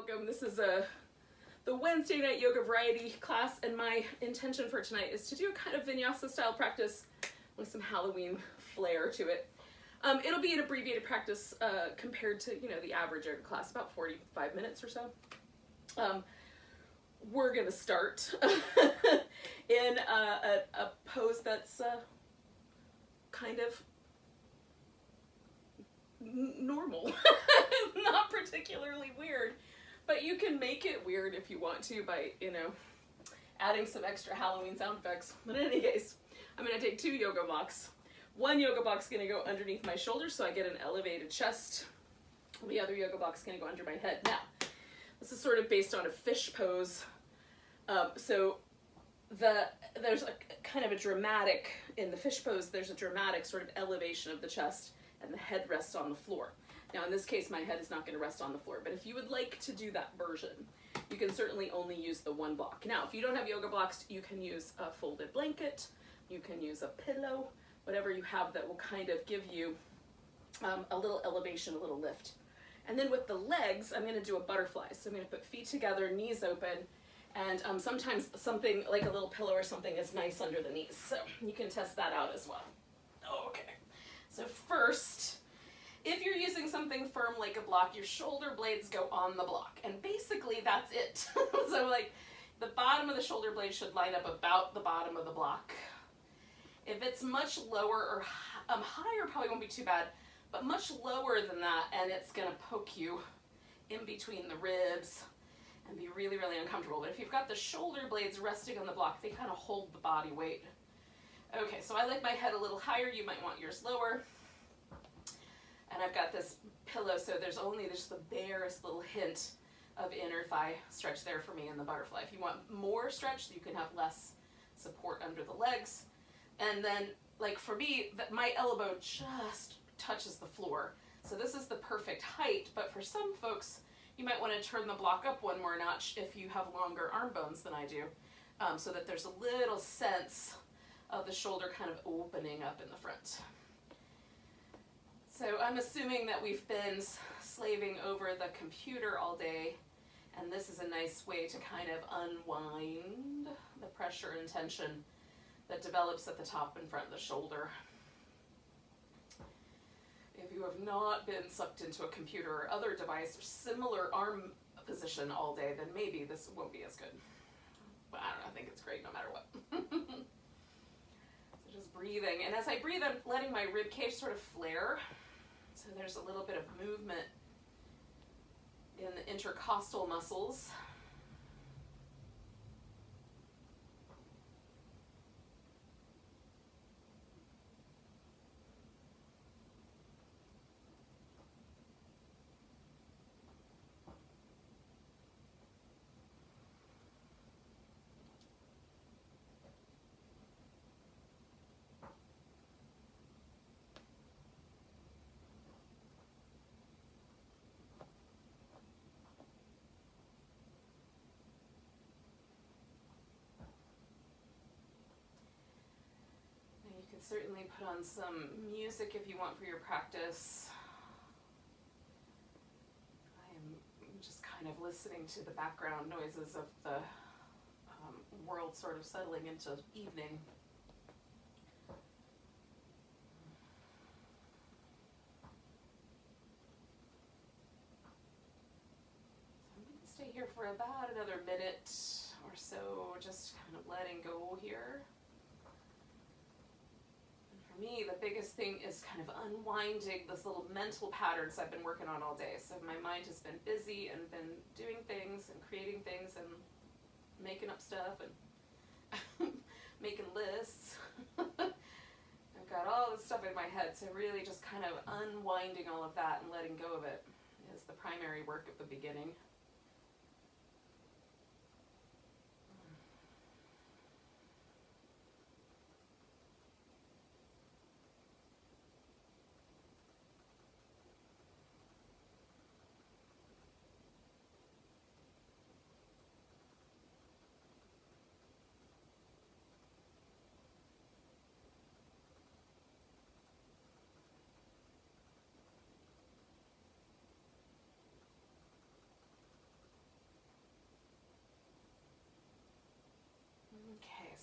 welcome. This is the Wednesday night yoga variety class, and my intention for tonight is to do a kind of vinyasa style practice with some Halloween flair to it. It'll be an abbreviated practice compared to, you know, the average yoga class, about 45 minutes or so. We're gonna start in a pose that's kind of normal, not particularly weird, but you can make it weird if you want to by, you know, adding some extra Halloween sound effects. But in any case, I'm gonna take 2 yoga blocks. One yoga block's gonna go underneath my shoulders so I get an elevated chest. The other yoga block's gonna go under my head. Now, this is sort of based on a fish pose. So there's a kind of a dramatic, in the fish pose, there's a dramatic sort of elevation of the chest and the head rests on the floor. Now in this case, my head is not gonna rest on the floor, but if you would like to do that version, you can certainly only use the one block. Now, if you don't have yoga blocks, you can use a folded blanket, you can use a pillow, whatever you have that will kind of give you a little elevation, a little lift. And then with the legs, I'm gonna do a butterfly. So I'm gonna put feet together, knees open, and sometimes something like a little pillow or something is nice under the knees. So you can test that out as well. Okay, so first, if you're using something firm like a block, your shoulder blades go on the block. And basically that's it. So like the bottom of the shoulder blade should line up about the bottom of the block. If it's much lower or higher, probably won't be too bad, but much lower than that, and it's gonna poke you in between the ribs and be really, really uncomfortable. But if you've got the shoulder blades resting on the block, they kind of hold the body weight. Okay, so I like my head a little higher. You might want yours lower. And I've got this pillow, so there's only just the barest little hint of inner thigh stretch there for me in the butterfly. If you want more stretch, you can have less support under the legs. And then, like for me, my elbow just touches the floor. So this is the perfect height, but for some folks, you might want to turn the block up one more notch if you have longer arm bones than I do, so that there's a little sense of the shoulder kind of opening up in the front. So I'm assuming that we've been slaving over the computer all day, and this is a nice way to kind of unwind the pressure and tension that develops at the top and front of the shoulder. If you have not been sucked into a computer or other device or similar arm position all day, then maybe this won't be as good. But I don't know, I think it's great no matter what. So just breathing. And as I breathe, I'm letting my rib cage sort of flare. So there's a little bit of movement in the intercostal muscles. Certainly put on some music if you want for your practice. I am just kind of listening to the background noises of the world sort of settling into evening. So I'm going to stay here for about another minute or so, just kind of letting go here. For me, the biggest thing is kind of unwinding this little mental patterns I've been working on all day. So my mind has been busy and been doing things and creating things and making up stuff and making lists. I've got all this stuff in my head, so really just kind of unwinding all of that and letting go of it is the primary work of the beginning.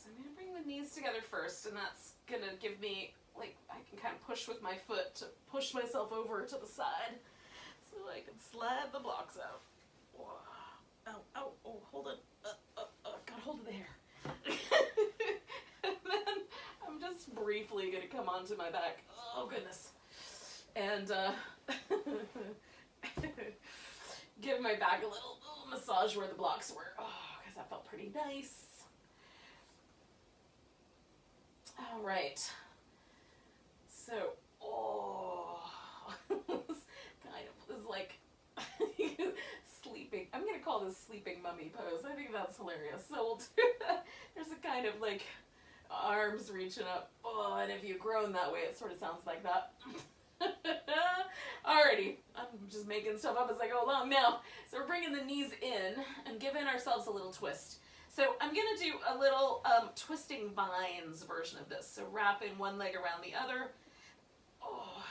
So I'm gonna bring the knees together first, and that's gonna give me, like, I can kind of push with my foot to push myself over to the side so I can slide the blocks out. Whoa. Ow, ow, oh, hold it. Got hold of the hair. And then I'm just briefly gonna come onto my back. Oh, goodness. And give my back a little massage where the blocks were. Oh, because that felt pretty nice. All right. So, kind of is like sleeping. I'm going to call this sleeping mummy pose. I think that's hilarious. So we'll do that. There's a kind of like arms reaching up. Oh, and if you groan that way, it sort of sounds like that. Alrighty, I'm just making stuff up as I go along now. So we're bringing the knees in and giving ourselves a little twist. So I'm going to do a little twisting vines version of this. So wrapping one leg around the other. Oh,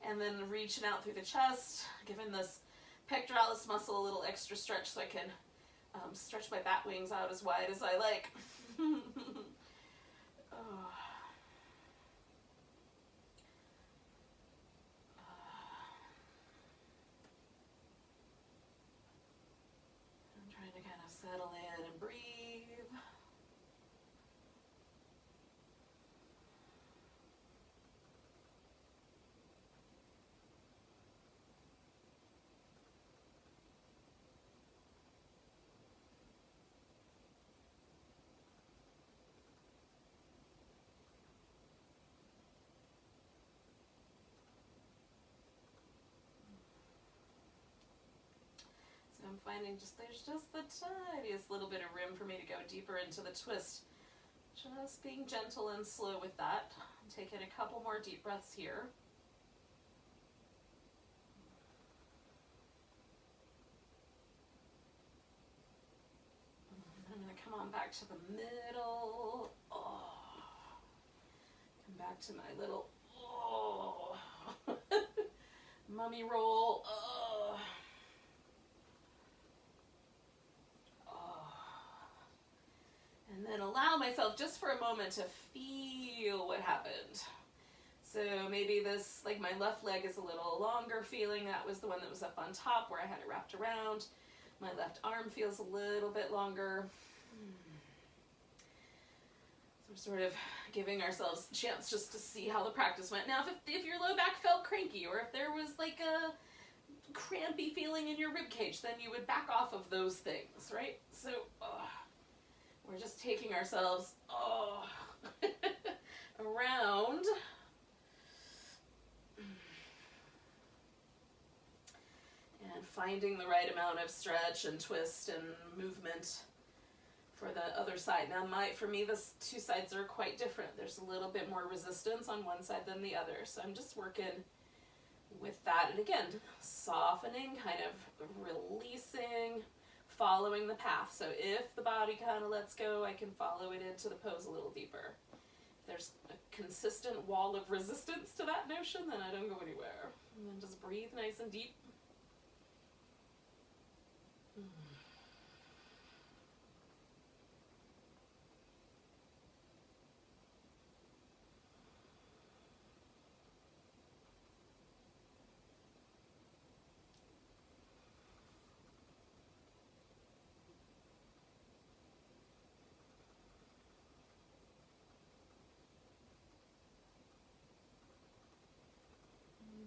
and then reaching out through the chest, giving this pectoralis muscle a little extra stretch so I can stretch my bat wings out as wide as I like. Oh. Settle in and breathe. I'm finding there's just the tiniest little bit of room for me to go deeper into the twist. Just being gentle and slow with that. Taking a couple more deep breaths here. I'm going to come on back to the middle. Oh. Come back to my little mummy roll. And then allow myself just for a moment to feel what happened. So maybe this, like my left leg is a little longer feeling. That was the one that was up on top where I had it wrapped around. My left arm feels a little bit longer. So we're sort of giving ourselves a chance just to see how the practice went. Now, if your low back felt cranky, or if there was like a crampy feeling in your rib cage, then you would back off of those things, right? So, we're just taking ourselves around. And finding the right amount of stretch and twist and movement for the other side. Now for me, the two sides are quite different. There's a little bit more resistance on one side than the other. So I'm just working with that. And again, softening, kind of releasing, following the path. So if the body kind of lets go, I can follow it into the pose a little deeper. If there's a consistent wall of resistance to that notion, then I don't go anywhere. And then just breathe nice and deep.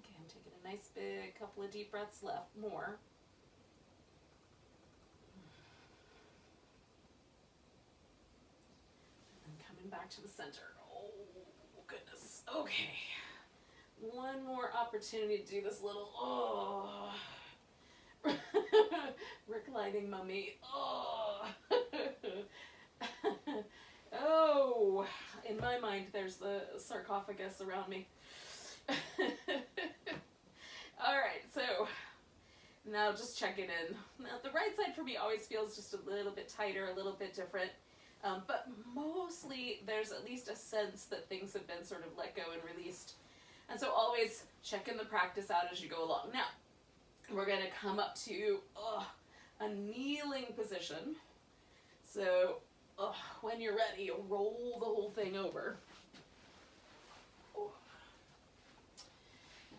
Okay, I'm taking a nice big couple of deep breaths left, more. And then coming back to the center. Oh, goodness. Okay. One more opportunity to do this little, reclining mummy. Oh, in my mind, there's the sarcophagus around me. Alright, so now just checking in. Now the right side for me always feels just a little bit tighter, a little bit different, but mostly there's at least a sense that things have been sort of let go and released. And so always checking the practice out as you go along. Now, we're going to come up to a kneeling position. So when you're ready, you'll roll the whole thing over. And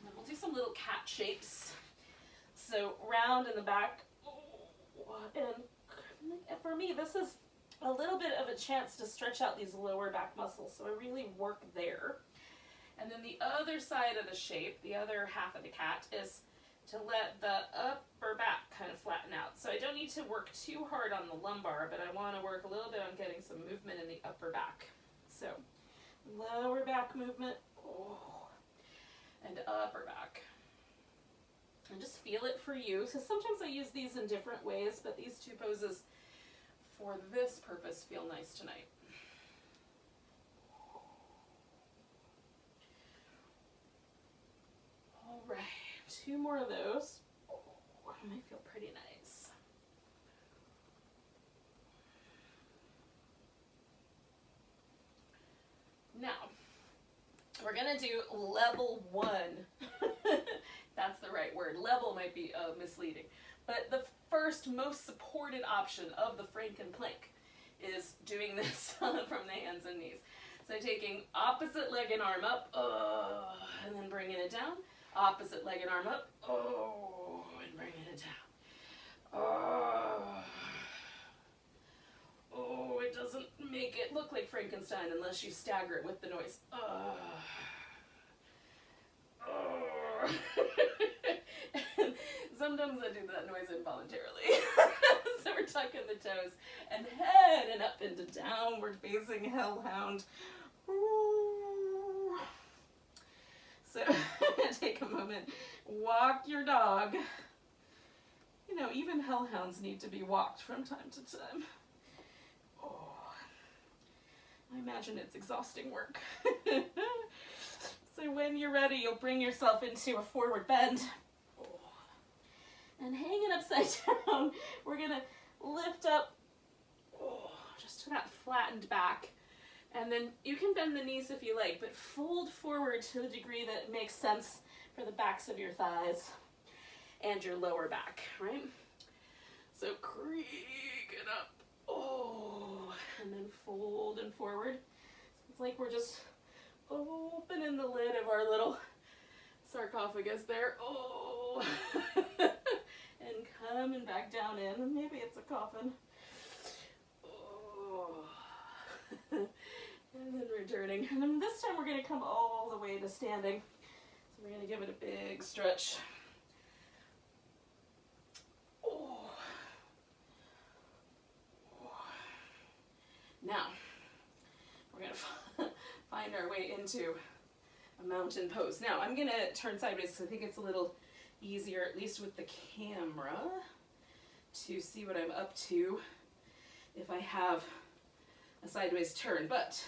then we'll do some little cat shapes. So round in the back. And for me, this is a little bit of a chance to stretch out these lower back muscles. So I really work there. And then the other side of the shape, the other half of the cat, is to let the upper back kind of flatten out. So I don't need to work too hard on the lumbar, but I want to work a little bit on getting some movement in the upper back. So lower back movement, and upper back. And just feel it for you. So sometimes I use these in different ways, but these two poses for this purpose feel nice tonight. All right. 2 more of those. Might feel pretty nice. Now, we're gonna do level 1. That's the right word. Level might be misleading. But the first most supported option of the Frankenplank is doing this from the hands and knees. So taking opposite leg and arm up, and then bringing it down. Opposite leg and arm up, and bringing it down. It doesn't make it look like Frankenstein unless you stagger it with the noise. Sometimes I do that noise involuntarily. So we're tucking the toes and head and up into downward facing hellhound. So take a moment, walk your dog. You know, even hellhounds need to be walked from time to time. I imagine it's exhausting work. So when you're ready, you'll bring yourself into a forward bend. And hang it upside down. We're gonna lift up just to that flattened back. And then you can bend the knees if you like, but fold forward to the degree that it makes sense for the backs of your thighs and your lower back, right? So creak it up. And then fold and forward. It's like we're just opening the lid of our little sarcophagus there. And coming back down in. Maybe it's a coffin. And then returning. And then this time we're going to come all the way to standing. So we're going to give it a big stretch. Now, we're going to find our way into a mountain pose. Now, I'm going to turn sideways because I think it's a little easier, at least with the camera, to see what I'm up to if I have a sideways turn. But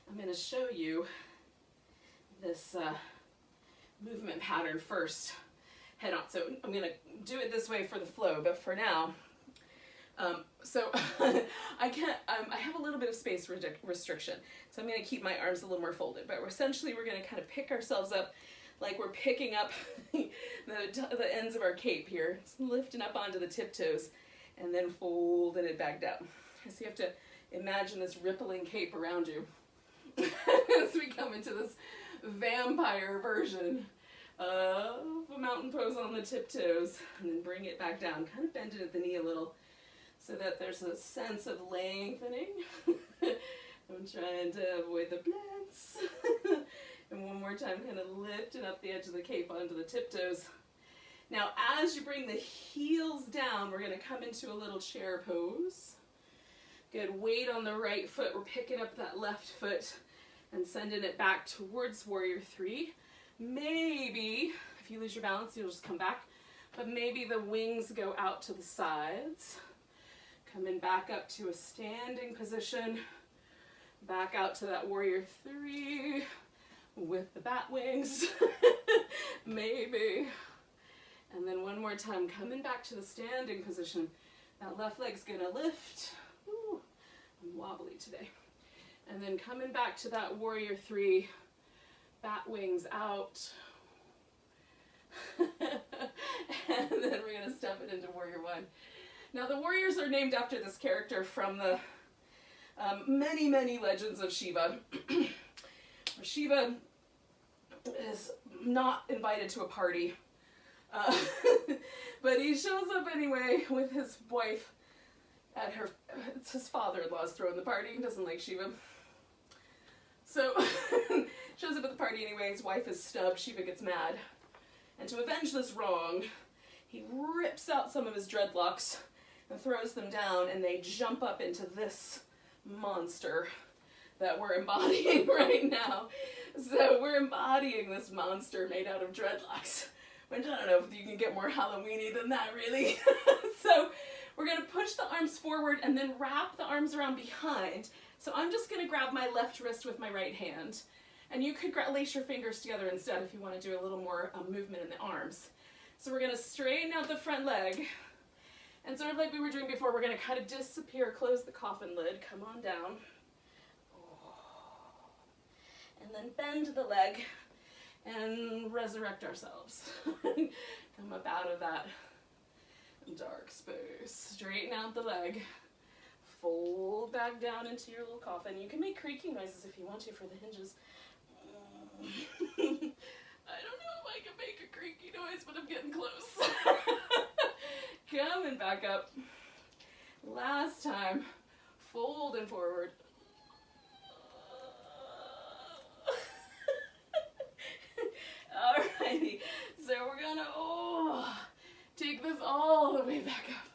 I'm going to show you this movement pattern first head on. So I'm going to do it this way for the flow, but for now, so I have a little bit of space restriction, so I'm going to keep my arms a little more folded, but essentially we're going to kind of pick ourselves up like we're picking up the ends of our cape here, lifting up onto the tiptoes, and then folding it back down. So you have to imagine this rippling cape around you as we come into this vampire version of a mountain pose on the tiptoes, and then bring it back down, kind of bend it at the knee a little, so that there's a sense of lengthening. I'm trying to avoid the blends. And one more time, kind of lifting up the edge of the cape onto the tiptoes. Now, as you bring the heels down, we're going to come into a little chair pose. Good, weight on the right foot. We're picking up that left foot and sending it back towards Warrior 3. Maybe, if you lose your balance, you'll just come back. But maybe the wings go out to the sides. Coming back up to a standing position, back out to that Warrior 3 with the bat wings, maybe. And then one more time, coming back to the standing position. That left leg's gonna lift. Ooh, I'm wobbly today. And then coming back to that Warrior 3, bat wings out. And then we're gonna step it into Warrior 1. Now the warriors are named after this character from the Many, many legends of Shiva. Shiva is not invited to a party, but he shows up anyway with his wife at it's his father-in-law's throwing the party. He doesn't like Shiva. So, shows up at the party anyway, his wife is snubbed, Shiva gets mad. And to avenge this wrong, he rips out some of his dreadlocks and throws them down, and they jump up into this monster that we're embodying right now. So we're embodying this monster made out of dreadlocks, which I don't know if you can get more Halloweeny than that, really. So we're going to push the arms forward and then wrap the arms around behind. So I'm just going to grab my left wrist with my right hand, and you could lace your fingers together instead if you want to do a little more movement in the arms. So we're going to straighten out the front leg, and sort of like we were doing before, we're going to kind of disappear, close the coffin lid, come on down, and then bend the leg and resurrect ourselves. Come up out of that dark space, straighten out the leg, fold back down into your little coffin. You can make creaking noises if you want to for the hinges. I don't know if I can make a creaky noise, but I'm getting close. Coming back up. Last time, fold and forward. Alrighty, so we're gonna take this all the way back up.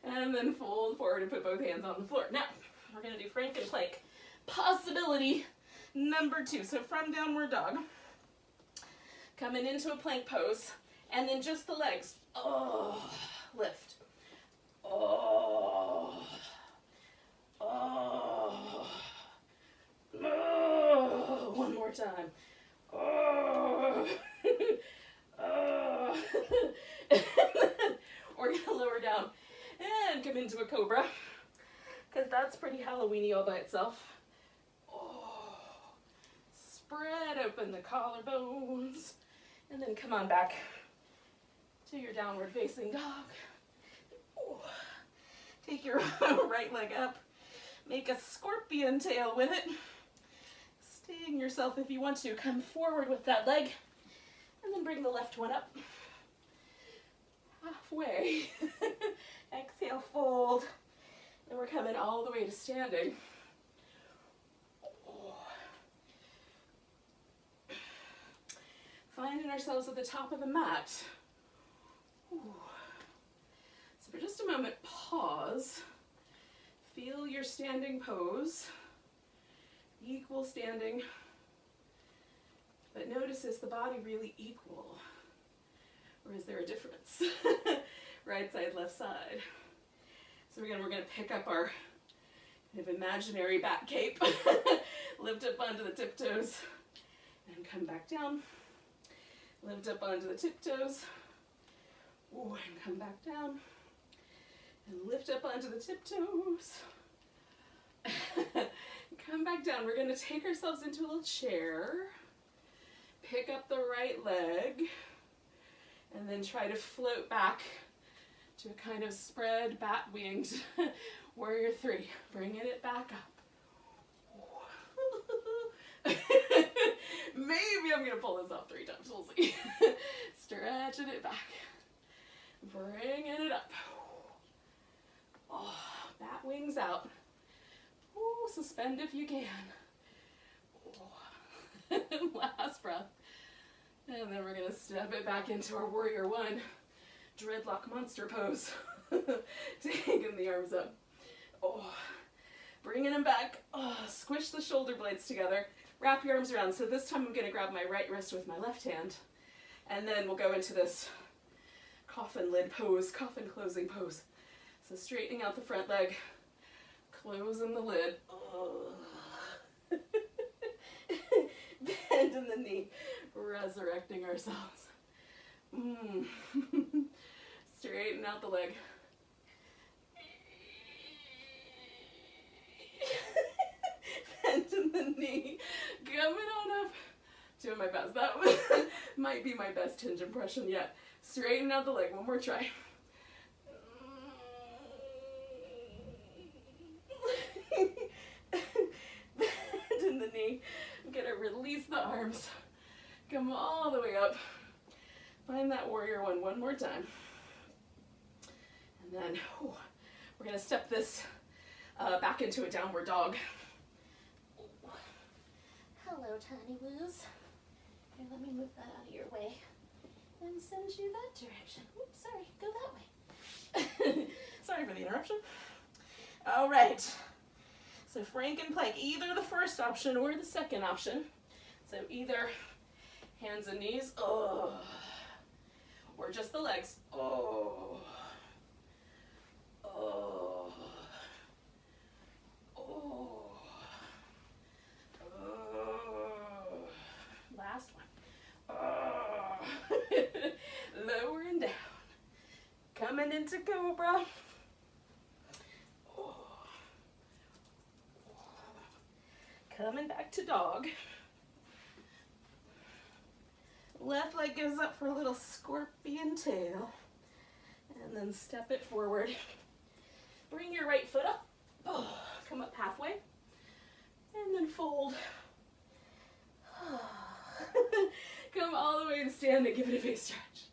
And then fold forward and put both hands on the floor. Now, we're gonna do Franken plank. Possibility number 2. So from downward dog, coming into a plank pose, and then just the legs. Lift. One more time. We're gonna lower down and come into a Cobra, because that's pretty Halloweeny all by itself. Spread open the collarbones, and then come on back to your downward facing dog. Take your right leg up, make a scorpion tail with it. Sting yourself if you want to. Come forward with that leg, and then bring the left one up. Halfway. Exhale, fold, and we're coming all the way to standing. Finding ourselves at the top of the mat. So for just a moment, pause. Feel your standing pose. Equal standing. But notice, is the body really equal? Or is there a difference? Right side, left side. So again, we're going to pick up our kind of imaginary back cape. Lift up onto the tiptoes and come back down. Lift up onto the tiptoes. And come back down. And lift up onto the tiptoes. Come back down. We're going to take ourselves into a little chair. Pick up the right leg. And then try to float back to a kind of spread bat-winged warrior 3. Bringing it back up. Maybe I'm going to pull this off 3 times. We'll see. Stretching it back. Bringing it up. Bat wings out. Suspend if you can. Last breath. And then we're going to step it back into our warrior 1 dreadlock monster pose. Taking the arms up. Bringing them back. Squish the shoulder blades together. Wrap your arms around. So this time I'm going to grab my right wrist with my left hand. And then we'll go into this coffin lid pose, coffin closing pose. So straightening out the front leg, closing the lid. Bending the knee, resurrecting ourselves. Straighten out the leg. Bending the knee, coming on up. Doing my best. That might be my best hinge impression yet. Straighten out the leg. One more try. knee. I'm gonna release the arms. Come all the way up. Find that warrior one more time. And then we're gonna step this back into a downward dog. Hello, tiny woos. Here, let me move that out of your way and send you that direction. Oops, sorry, go that way. Sorry for the interruption. All right, so Frankenplank, either the first option or the second option. So either hands and knees, or just the legs, last one. Lower and down. Coming into Cobra. Coming back to dog. Left leg goes up for a little scorpion tail. And then step it forward. Bring your right foot up. Come up halfway. And then fold. Come all the way to stand and give it a big stretch.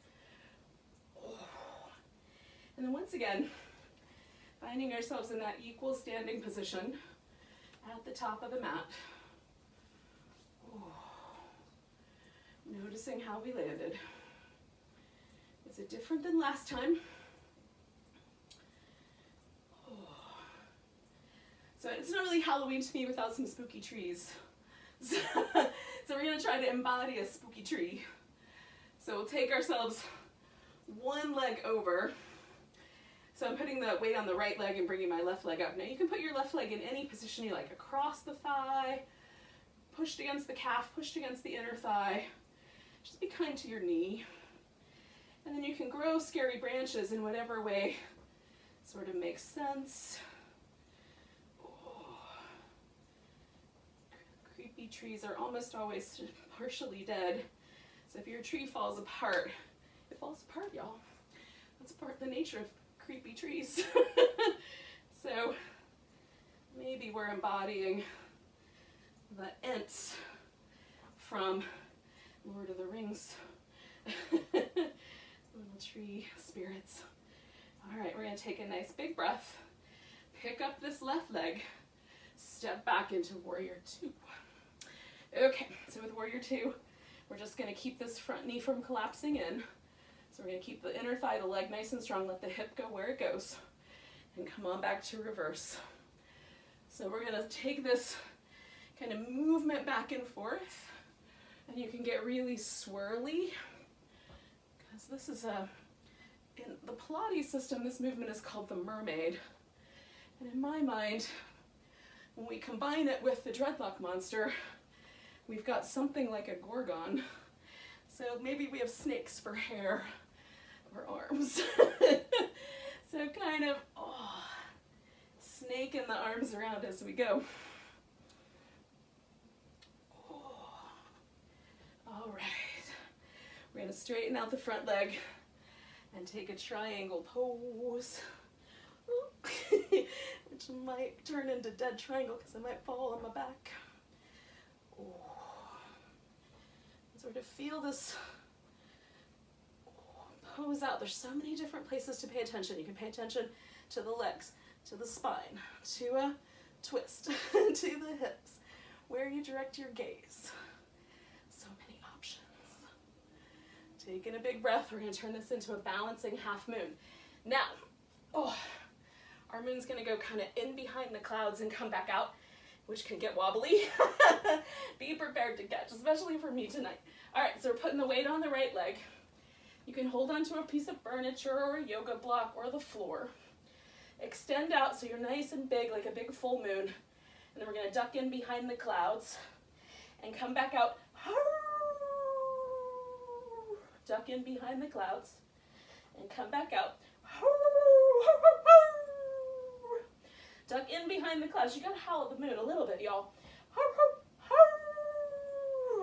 And then once again, finding ourselves in that equal standing position at the top of the mat. Noticing how we landed. Is it different than last time? So it's not really Halloween to me without some spooky trees. So we're gonna try to embody a spooky tree. So we'll take ourselves one leg over. So I'm putting the weight on the right leg and bringing my left leg up. Now you can put your left leg in any position you like, across the thigh, pushed against the calf, pushed against the inner thigh. Just be kind to your knee. And then you can grow scary branches in whatever way sort of makes sense. Creepy trees are almost always partially dead. So if your tree falls apart, it falls apart, y'all. That's part of the nature of creepy trees. So maybe we're embodying the Ents from Lord of the Rings. Little tree spirits. All right, we're gonna take a nice big breath, pick up this left leg, step back into Warrior Two. Okay, so with Warrior Two, we're just gonna keep this front knee from collapsing in. So we're gonna keep the inner thigh, the leg nice and strong, let the hip go where it goes, and come on back to reverse. So we're gonna take this kind of movement back and forth, and you can get really swirly, because this is in the Pilates system, this movement is called the Mermaid. And in my mind, when we combine it with the dreadlock monster, we've got something like a Gorgon. So maybe we have snakes for hair or arms. So kind of snaking the arms around as we go. All right, we're gonna straighten out the front leg and take a triangle pose, which might turn into dead triangle because I might fall on my back. Sort of feel this pose out. There's so many different places to pay attention. You can pay attention to the legs, to the spine, to a twist, to the hips, where you direct your gaze. So many options. Taking a big breath, we're gonna turn this into a balancing half moon. Now, our moon's gonna go kind of in behind the clouds and come back out, which can get wobbly. Be prepared to catch, especially for me tonight. All right, so we're putting the weight on the right leg. You can hold onto a piece of furniture or a yoga block or the floor. Extend out so you're nice and big, like a big full moon. And then we're gonna duck in behind the clouds and come back out. Duck in behind the clouds and come back out. Duck in behind the clouds. You gotta howl at the moon a little bit, y'all.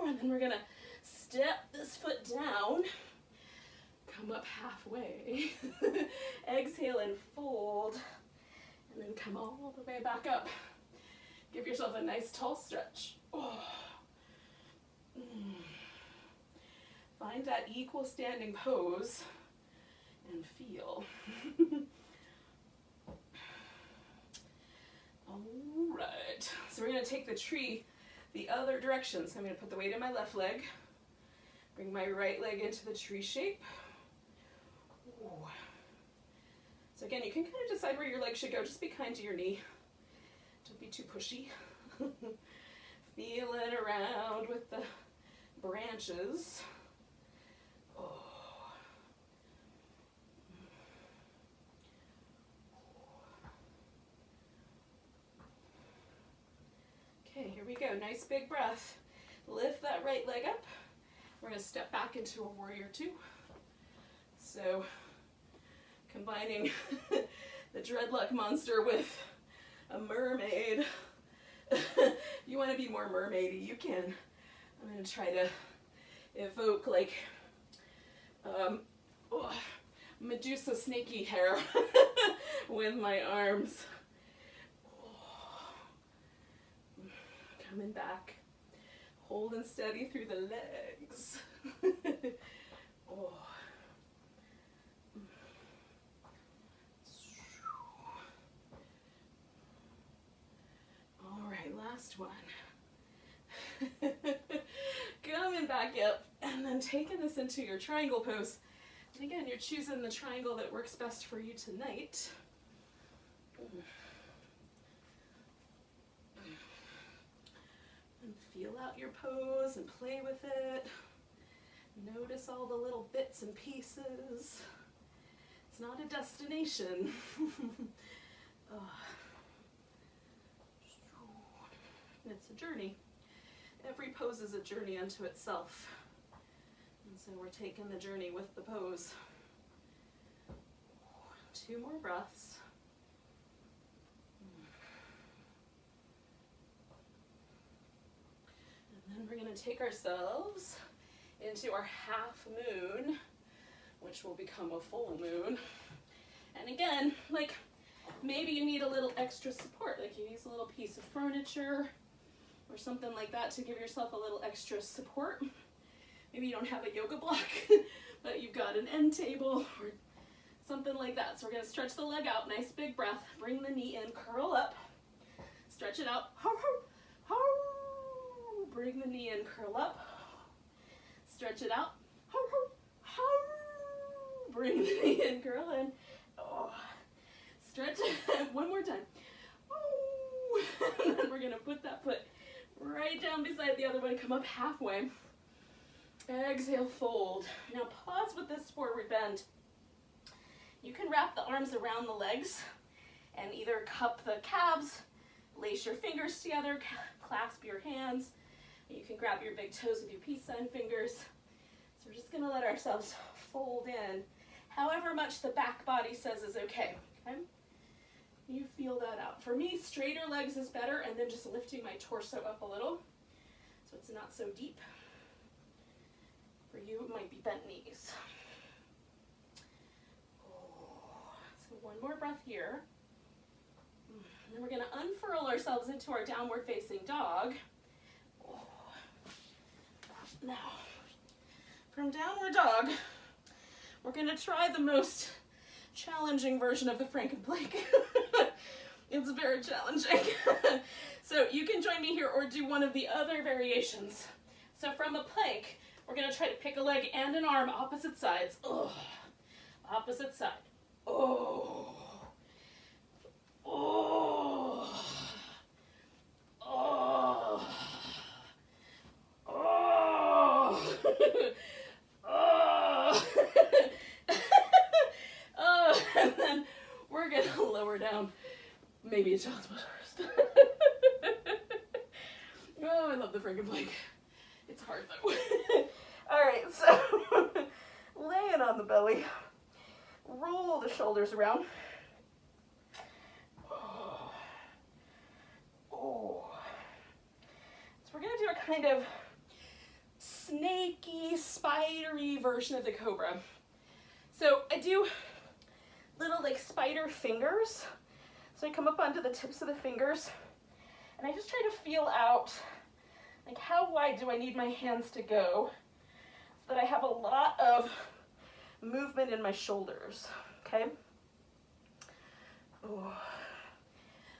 And then we're gonna step this foot down, come up halfway, exhale and fold, and then come all the way back up. Give yourself a nice tall stretch. Oh. Find that equal standing pose and feel. All right, so we're gonna take the tree the other direction. So I'm gonna put the weight in my left leg, bring my right leg into the tree shape. Ooh. So again, you can kind of decide where your leg should go. Just be kind to your knee. Don't be too pushy. Feeling around with the branches. Oh. Okay, here we go. Nice big breath. Lift that right leg up. We're going to step back into a warrior two. So, combining the dreadlock monster with a mermaid. You want to be more mermaidy, you can. I'm going to try to evoke like Medusa snaky hair with my arms. Coming back, holding steady through the legs. Oh. All right, last one. Coming back up and then taking this into your triangle pose. And again, you're choosing the triangle that works best for you tonight. And feel out your pose and play with it. Notice all the little bits and pieces. It's not a destination. It's a journey. Every pose is a journey unto itself. And so we're taking the journey with the pose. 2 more breaths. And then we're going to take ourselves into our half moon, which will become a full moon. And again, like maybe you need a little extra support, like you use a little piece of furniture or something like that to give yourself a little extra support. Maybe you don't have a yoga block, but you've got an end table or something like that. So we're going to stretch the leg out, nice big breath, bring the knee in, curl up, stretch it out, bring the knee in, curl up, stretch it out, bring the knee in, curl in, stretch it, one more time, and then we're going to put that foot right down beside the other one, come up halfway, exhale, fold. Now pause with this forward bend. You can wrap the arms around the legs and either cup the calves, lace your fingers together, clasp your hands. You can grab your big toes with your peace sign fingers. So we're just going to let ourselves fold in however much the back body says is okay. Okay? You feel that out. For me, straighter legs is better, and then just lifting my torso up a little so it's not so deep. For you, it might be bent knees. So one more breath here. And then we're going to unfurl ourselves into our downward facing dog. Now, from downward dog, we're going to try the most challenging version of the Frankenplank. It's very challenging. So you can join me here or do one of the other variations. So from a plank, we're going to try to pick a leg and an arm opposite sides. Oh, opposite side. Oh, oh, oh, oh, oh. Oh, and then we're going to lower down. Maybe a child's pose first. Oh, I love the Frankenplank. It's hard though. All right, so laying on the belly, roll the shoulders around. Oh. Oh. So we're gonna do a kind of snaky, spidery version of the Cobra. So I do little like spider fingers. So I come up onto the tips of the fingers And I just try to feel out, like, how wide do I need my hands to go so that I have a lot of movement in my shoulders, okay? Oh.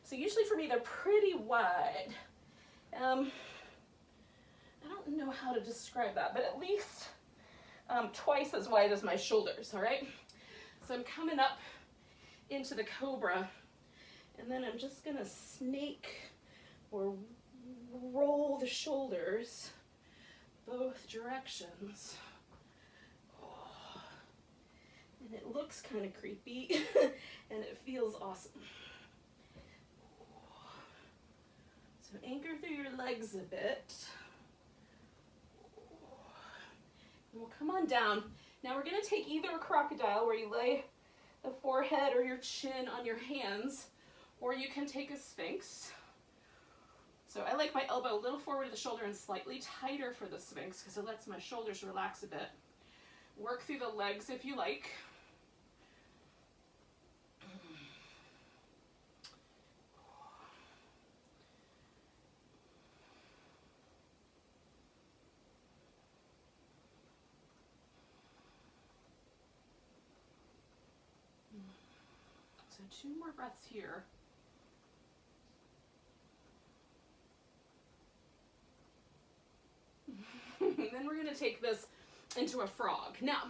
So usually for me, they're pretty wide. I don't know how to describe that, but at least twice as wide as my shoulders, all right? So I'm coming up into the Cobra, and then I'm just gonna snake or roll the shoulders both directions. Oh. And it looks kind of creepy, and it feels awesome. So anchor through your legs a bit. And we'll come on down. Now we're going to take either a crocodile, where you lay the forehead or your chin on your hands, or you can take a sphinx. So I like my elbow a little forward of the shoulder and slightly tighter for the sphinx because it lets my shoulders relax a bit. Work through the legs if you like. So 2 more breaths here. And then we're going to take this into a frog. Now,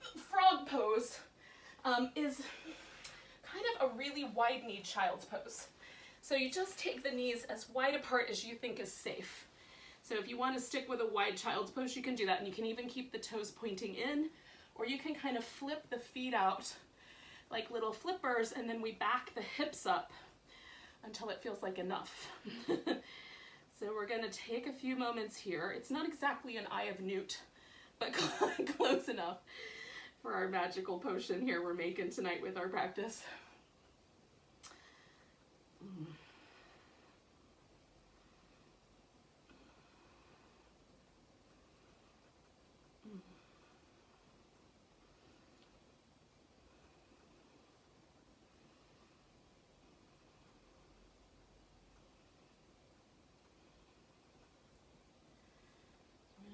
frog pose is kind of a really wide-kneed child's pose. So you just take the knees as wide apart as you think is safe. So if you want to stick with a wide child's pose, you can do that, and you can even keep the toes pointing in, or you can kind of flip the feet out like little flippers, and then we back the hips up until it feels like enough. So we're going to take a few moments here. It's not exactly an Eye of Newt, but close enough for our magical potion here we're making tonight with our practice.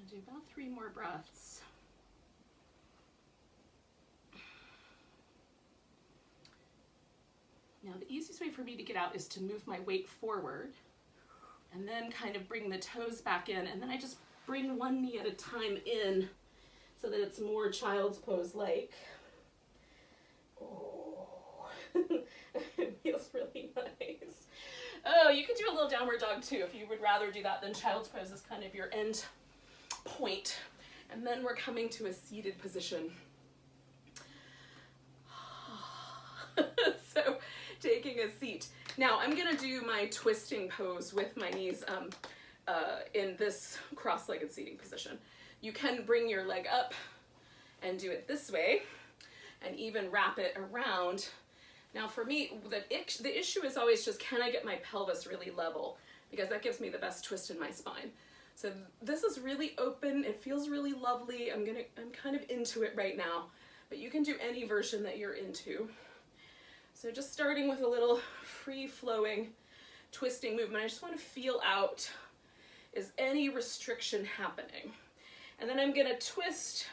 Do about 3 more breaths. Now the easiest way for me to get out is to move my weight forward and then kind of bring the toes back in, and then I just bring one knee at a time in so that it's more child's pose like. Oh, it feels really nice. Oh, you could do a little downward dog too if you would rather do that than child's pose is kind of your end point. And then we're coming to a seated position. So taking a seat. Now I'm gonna do my twisting pose with my knees in this cross-legged seating position. You can bring your leg up and do it this way and even wrap it around. Now for me, the issue is always just, can I get my pelvis really level? Because that gives me the best twist in my spine. So this is really open, it feels really lovely. I'm kind of into it right now, but you can do any version that you're into. So just starting with a little free-flowing twisting movement. I just want to feel out, is any restriction happening? And then I'm gonna twist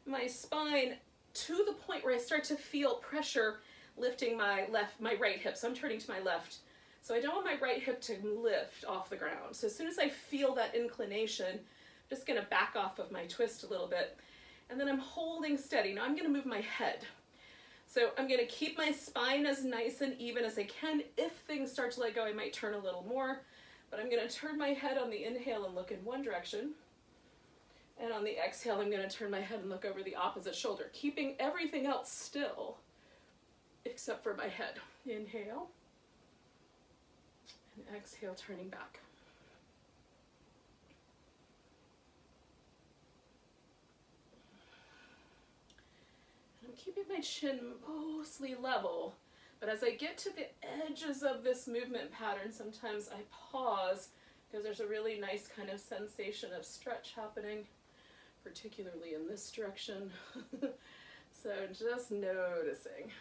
my spine to the point where I start to feel pressure lifting my right hip. So I'm turning to my left. So I don't want my right hip to lift off the ground. So as soon as I feel that inclination, I'm just gonna back off of my twist a little bit. And then I'm holding steady. Now I'm gonna move my head. So I'm gonna keep my spine as nice and even as I can. If things start to let go, I might turn a little more, but I'm gonna turn my head on the inhale and look in one direction. And on the exhale, I'm gonna turn my head and look over the opposite shoulder, keeping everything else still, except for my head. Inhale. And exhale, turning back. And I'm keeping my chin mostly level, but as I get to the edges of this movement pattern, sometimes I pause because there's a really nice kind of sensation of stretch happening, particularly in this direction. So just noticing.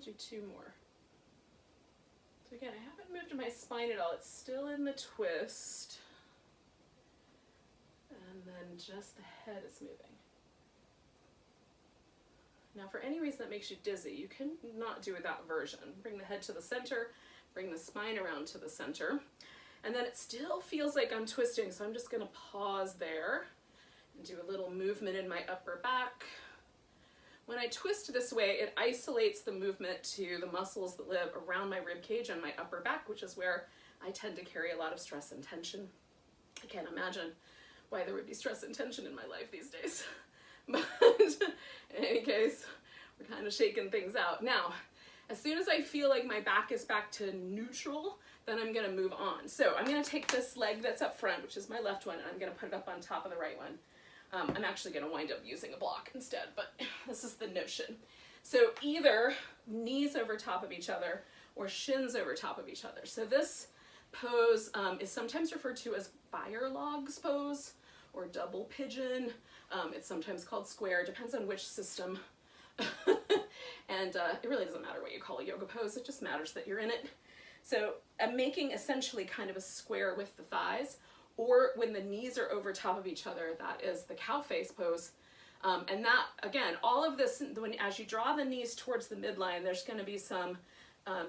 gonna do 2 more. So again, I haven't moved my spine at all. It's still in the twist. And then just the head is moving. Now for any reason that makes you dizzy, you can not do that version. Bring the head to the center, bring the spine around to the center. And then it still feels like I'm twisting, so I'm just gonna pause there and do a little movement in my upper back. When I twist this way, it isolates the movement to the muscles that live around my rib cage and my upper back, which is where I tend to carry a lot of stress and tension. I can't imagine why there would be stress and tension in my life these days. But in any case, we're kind of shaking things out. Now, as soon as I feel like my back is back to neutral, then I'm gonna move on. So I'm gonna take this leg that's up front, which is my left one, and I'm gonna put it up on top of the right one. I'm actually going to wind up using a block instead, but this is the notion. So either knees over top of each other or shins over top of each other. So this pose is sometimes referred to as fire logs pose or double pigeon. It's sometimes called square, depends on which system. And it really doesn't matter what you call a yoga pose, it just matters that you're in it. So I'm making essentially kind of a square with the thighs, or when the knees are over top of each other, that is the cow face pose. And that, again, all of this, as you draw the knees towards the midline, there's going to be some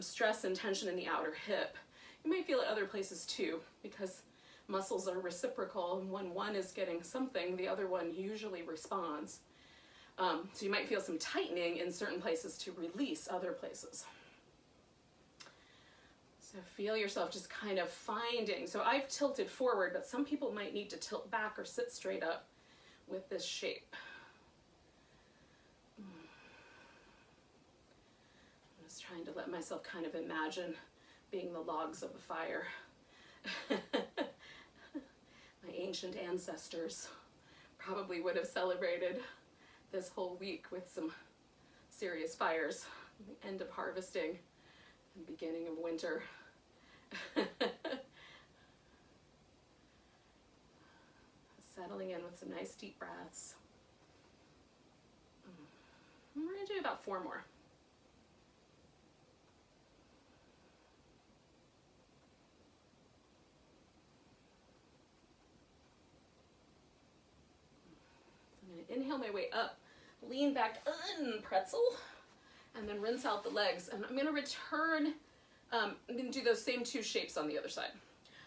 stress and tension in the outer hip. You might feel it other places too, because muscles are reciprocal, and when one is getting something, the other one usually responds. So you might feel some tightening in certain places to release other places. So feel yourself just kind of finding. So I've tilted forward, but some people might need to tilt back or sit straight up with this shape. I'm just trying to let myself kind of imagine being the logs of a fire. My ancient ancestors probably would have celebrated this whole week with some serious fires, the end of harvesting and beginning of winter. Settling in with some nice deep breaths. And we're going to do about 4 more. I'm going to inhale my way up, lean back, pretzel, and then rinse out the legs. And I'm going to return. I'm going to do those same 2 shapes on the other side.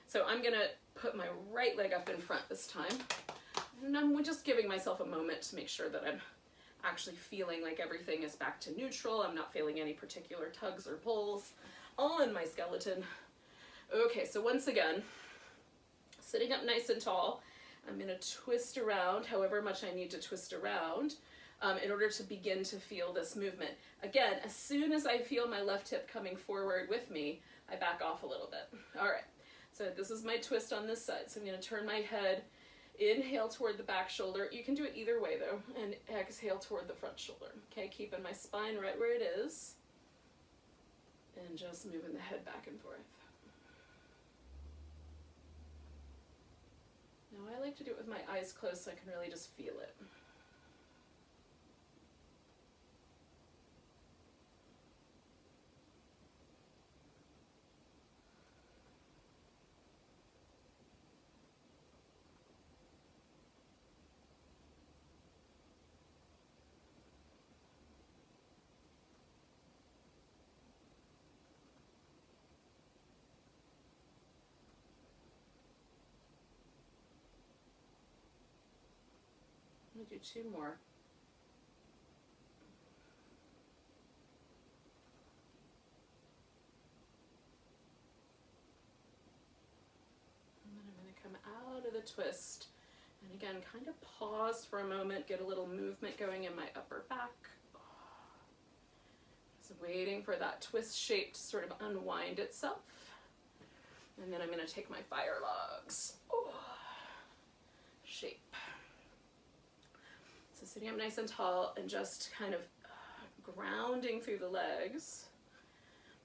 So I'm going to put my right leg up in front this time. And I'm just giving myself a moment to make sure that I'm actually feeling like everything is back to neutral. I'm not feeling any particular tugs or pulls on my skeleton. Okay, so once again, sitting up nice and tall, I'm going to twist around however much I need to twist around. In order to begin to feel this movement. Again, as soon as I feel my left hip coming forward with me, I back off a little bit. All right, so this is my twist on this side. So I'm going to turn my head, inhale toward the back shoulder. You can do it either way though, and exhale toward the front shoulder. Okay, keeping my spine right where it is, and just moving the head back and forth. Now I like to do it with my eyes closed so I can really just feel it. I'm going to do 2 more. And then I'm going to come out of the twist. And again, kind of pause for a moment, get a little movement going in my upper back. Just waiting for that twist shape to sort of unwind itself. And then I'm going to take my fire logs. Shape. So sitting up nice and tall and just kind of grounding through the legs.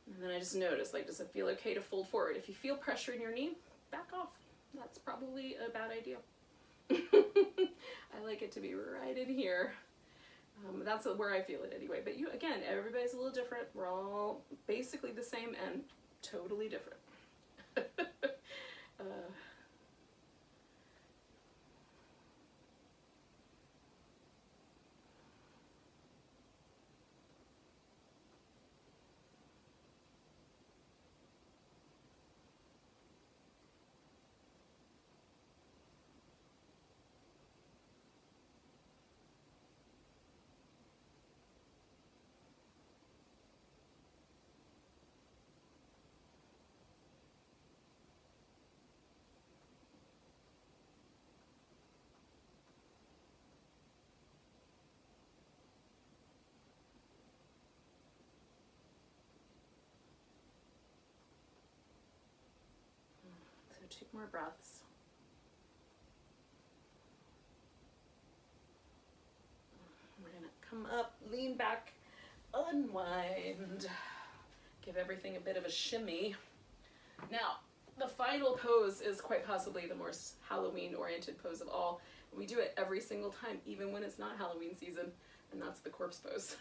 And then I just notice, like, does it feel okay to fold forward? If you feel pressure in your knee, back off. That's probably a bad idea. I like it to be right in here. That's where I feel it anyway. But you, again, everybody's a little different. We're all basically the same and totally different. So 2 more breaths. We're gonna come up, lean back, unwind, give everything a bit of a shimmy. Now, the final pose is quite possibly the most Halloween-oriented pose of all. We do it every single time, even when it's not Halloween season, and that's the corpse pose.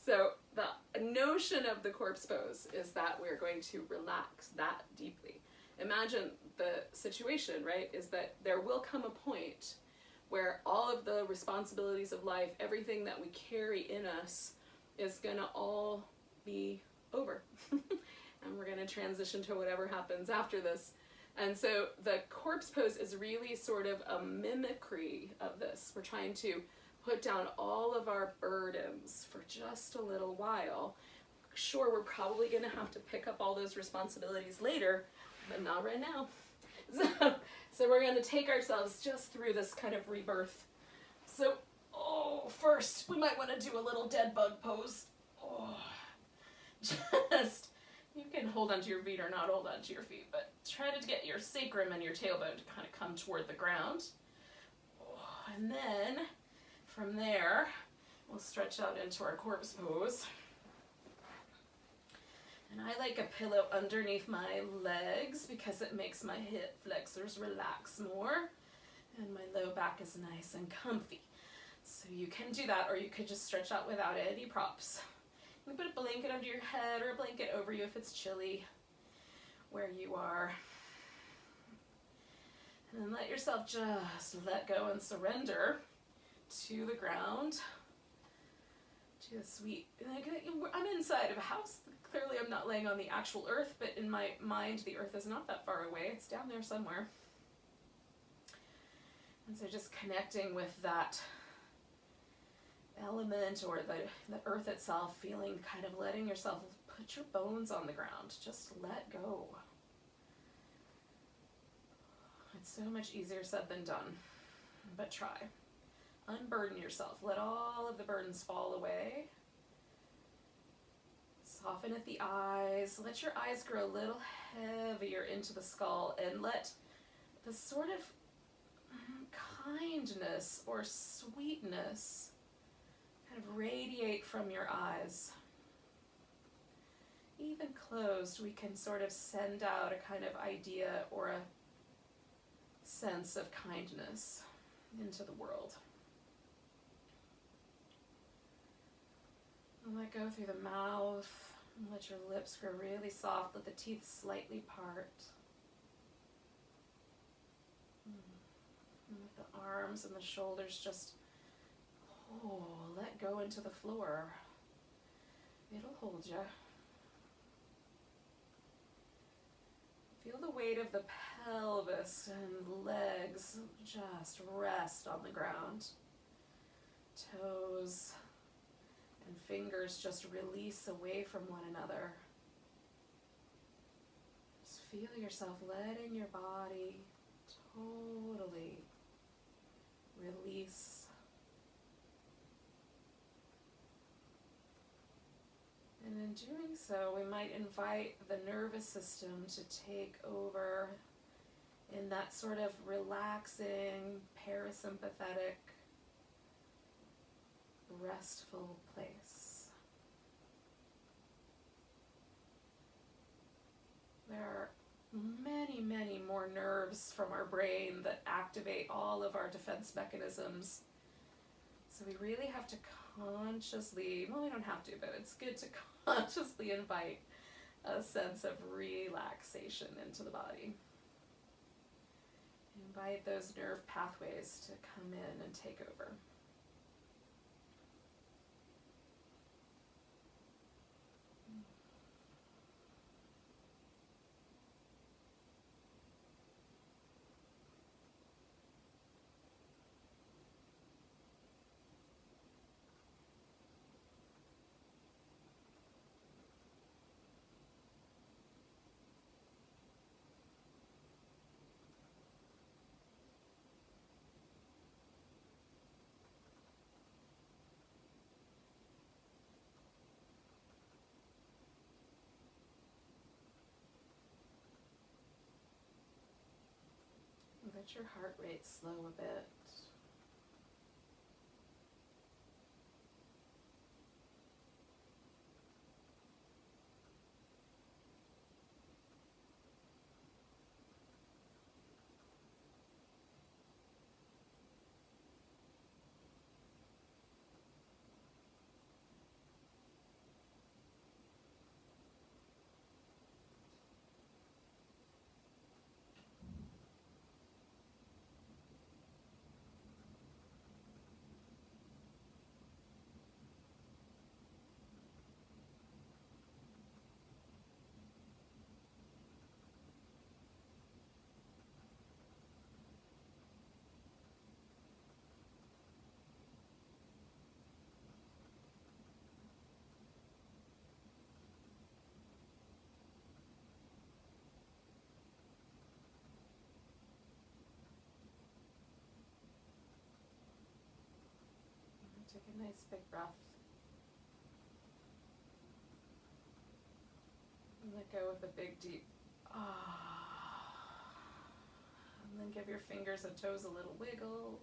So the notion of the corpse pose is that we're going to relax that deeply. Imagine the situation, right, is that there will come a point where all of the responsibilities of life, everything that we carry in us, is gonna all be over. And we're gonna transition to whatever happens after this. And so the corpse pose is really sort of a mimicry of this. We're trying to put down all of our burdens for just a little while. Sure, we're probably gonna have to pick up all those responsibilities later, but not right now. So we're gonna take ourselves just through this kind of rebirth. So, first, we might wanna do a little dead bug pose. Just, you can hold onto your feet or not hold onto your feet, but try to get your sacrum and your tailbone to kind of come toward the ground. And then, from there, we'll stretch out into our corpse pose. And I like a pillow underneath my legs because it makes my hip flexors relax more. And my low back is nice and comfy. So you can do that, or you could just stretch out without any props. You can put a blanket under your head or a blanket over you if it's chilly where you are. And then let yourself just let go and surrender to the ground, to the sweet, I'm inside of a house. Clearly I'm not laying on the actual earth, but in my mind the earth is not that far away. It's down there somewhere. And so just connecting with that element or the earth itself, feeling, kind of letting yourself put your bones on the ground. Just let go. It's so much easier said than done, but try. Unburden yourself. Let all of the burdens fall away. Soften at the eyes. Let your eyes grow a little heavier into the skull, and let the sort of kindness or sweetness kind of radiate from your eyes. Even closed, we can sort of send out a kind of idea or a sense of kindness into the world. And let go through the mouth, and let your lips grow really soft, let the teeth slightly part. And let the arms and the shoulders just, let go into the floor. It'll hold you. Feel the weight of the pelvis and legs just rest on the ground. Toes and fingers just release away from one another. Just feel yourself letting your body totally release. And in doing so, we might invite the nervous system to take over in that sort of relaxing, parasympathetic, restful place. There are many, many more nerves from our brain that activate all of our defense mechanisms. So we really have to consciously, well, we don't have to, but it's good to consciously invite a sense of relaxation into the body. Invite those nerve pathways to come in and take over. Let your heart rate slow a bit. Take a nice big breath. And let go with a big deep ah. And then give your fingers and toes a little wiggle.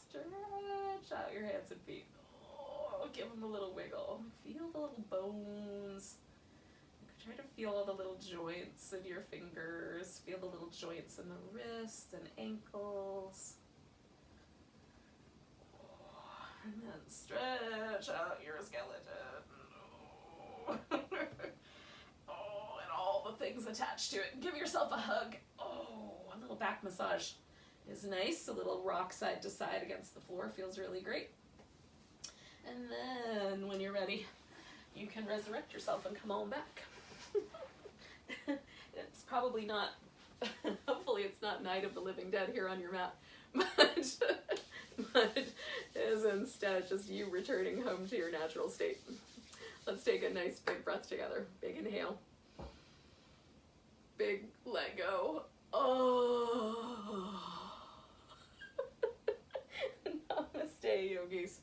Stretch out your hands and feet. Oh, give them a little wiggle. Feel the little bones. Try to feel all the little joints in your fingers. Feel the little joints in the wrists and ankles. And then stretch out your skeleton. Oh, and all the things attached to it. Give yourself a hug. Oh, a little back massage is nice. A little rock side to side against the floor feels really great. And then when you're ready, you can resurrect yourself and come on back. It's probably not, hopefully it's not Night of the Living Dead here on your mat, but is instead just you returning home to your natural state. Let's take a nice big breath together. Big inhale. Big let go. Oh. Namaste, yogis.